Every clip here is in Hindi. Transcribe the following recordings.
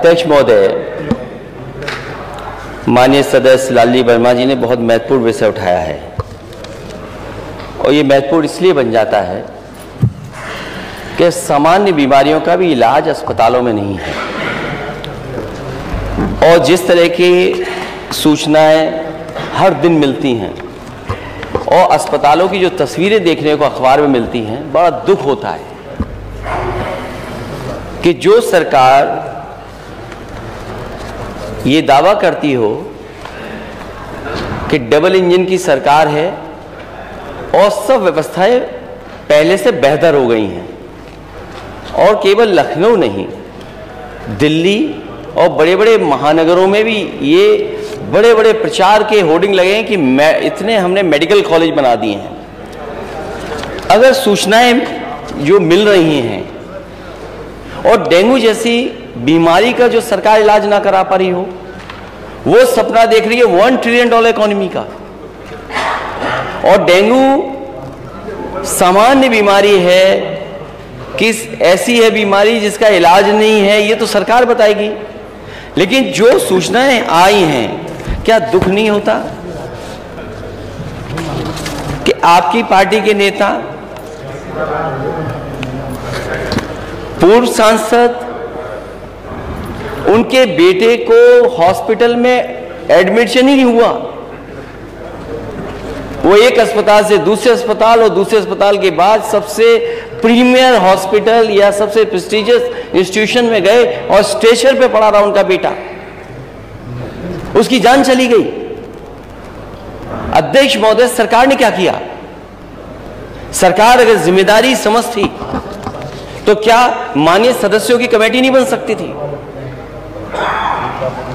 अध्यक्ष महोदय, माननीय सदस्य लालजी वर्मा जी ने बहुत महत्वपूर्ण विषय उठाया है और ये महत्वपूर्ण इसलिए बन जाता है कि सामान्य बीमारियों का भी इलाज अस्पतालों में नहीं है और जिस तरह की सूचनाएं हर दिन मिलती हैं और अस्पतालों की जो तस्वीरें देखने को अखबार में मिलती हैं, बड़ा दुख होता है कि जो सरकार ये दावा करती हो कि डबल इंजन की सरकार है और सब व्यवस्थाएं पहले से बेहतर हो गई हैं और केवल लखनऊ नहीं, दिल्ली और बड़े बड़े महानगरों में भी ये बड़े बड़े प्रचार के होर्डिंग लगे हैं कि इतने हमने मेडिकल कॉलेज बना दिए हैं। अगर सूचनाएं जो मिल रही हैं और डेंगू जैसी बीमारी का जो सरकार इलाज ना करा पा रही हो, वो सपना देख रही है $1 ट्रिलियन इकोनॉमी का, और डेंगू सामान्य बीमारी है कि ऐसी है बीमारी जिसका इलाज नहीं है, ये तो सरकार बताएगी। लेकिन जो सूचनाएं आई हैं, क्या दुख नहीं होता कि आपकी पार्टी के नेता, पूर्व सांसद, उनके बेटे को हॉस्पिटल में एडमिशन ही नहीं हुआ, वो एक अस्पताल से दूसरे अस्पताल और दूसरे अस्पताल के बाद सबसे प्रीमियर हॉस्पिटल या सबसे प्रेस्टिजियस इंस्टीट्यूशन में गए और स्ट्रेचर पे पड़ा रहा उनका बेटा, उसकी जान चली गई। अध्यक्ष महोदय, सरकार ने क्या किया? सरकार अगर जिम्मेदारी समझती तो क्या माननीय सदस्यों की कमेटी नहीं बन सकती थी?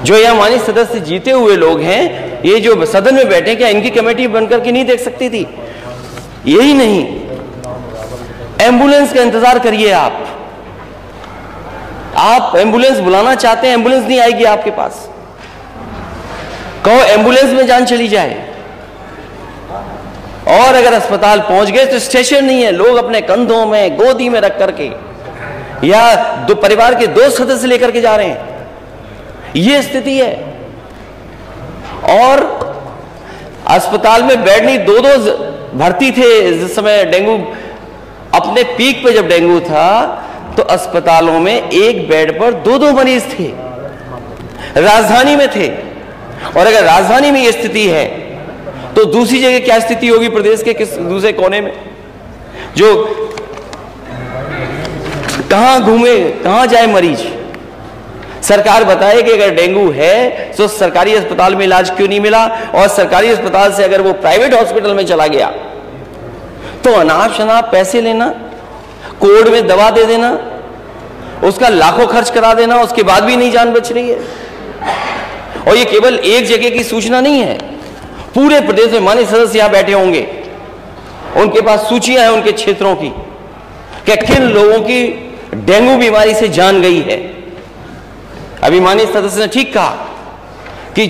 जो यहां माननीय सदस्य जीते हुए लोग हैं, ये जो सदन में बैठे, क्या इनकी कमेटी बनकर के नहीं देख सकती थी? यही नहीं, एम्बुलेंस का इंतजार करिए। आप एम्बुलेंस बुलाना चाहते हैं, एम्बुलेंस नहीं आएगी आपके पास। कहो एम्बुलेंस में जान चली जाए। और अगर अस्पताल पहुंच गए तो स्टेशन नहीं है, लोग अपने कंधों में गोदी में रख करके या दो परिवार के 2 सदस्य लेकर के जा रहे हैं, ये स्थिति है। और अस्पताल में बेड नहीं, 2-2 भर्ती थे जिस समय डेंगू अपने पीक पे, जब डेंगू था तो अस्पतालों में एक बेड पर 2-2 मरीज थे, राजधानी में थे। और अगर राजधानी में यह स्थिति है तो दूसरी जगह क्या स्थिति होगी प्रदेश के किस दूसरे कोने में? जो कहां घूमे, कहां जाए मरीज? सरकार बताए कि अगर डेंगू है तो सरकारी अस्पताल में इलाज क्यों नहीं मिला, और सरकारी अस्पताल से अगर वो प्राइवेट हॉस्पिटल में चला गया तो अनाप शनाप पैसे लेना, कोड में दवा दे देना, उसका लाखों खर्च करा देना, उसके बाद भी नहीं जान बच रही है। और ये केवल एक जगह की सूचना नहीं है, पूरे प्रदेश में माननीय सदस्य यहां बैठे होंगे, उनके पास सूचियां हैं उनके क्षेत्रों की कि किन लोगों की डेंगू बीमारी से जान गई है। अभी माननीय सदस्य ने ठीक कहा कि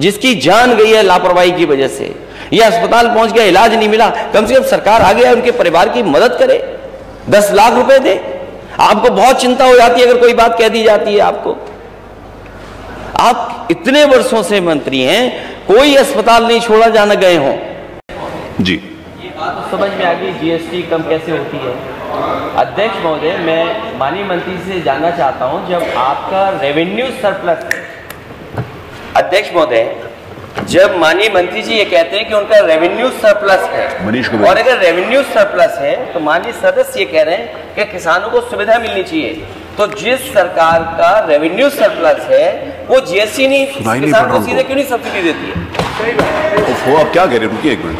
जिसकी जान गई है लापरवाही की वजह से, यह अस्पताल पहुंच गया, इलाज नहीं मिला, कम से कम सरकार आ गया उनके परिवार की मदद करे, 10 लाख रुपए दे। आपको बहुत चिंता हो जाती है अगर कोई बात कह दी जाती है आपको। आप इतने वर्षों से मंत्री हैं, कोई अस्पताल नहीं छोड़ा जाना गए हों। जी, ये बात तो समझ में आ गई, जीएसटी कम कैसे होती है। अध्यक्ष महोदय, मैं माननीय मंत्री से जानना चाहता हूं, जब आपका रेवेन्यू सरप्लस है, अध्यक्ष महोदय, जब माननीय मंत्री जी ये कहते हैं कि उनका रेवेन्यू सरप्लस है, और अगर रेवेन्यू सरप्लस है तो माननीय सदस्य ये कह रहे हैं कि किसानों को सुविधा मिलनी चाहिए, तो जिस सरकार का रेवेन्यू सरप्लस है वो जीएसटी नहीं किसान को सीधे क्यों नहीं सब्सिडी देती है? आप क्या कह रहे हैं? रुकिए एक मिनट।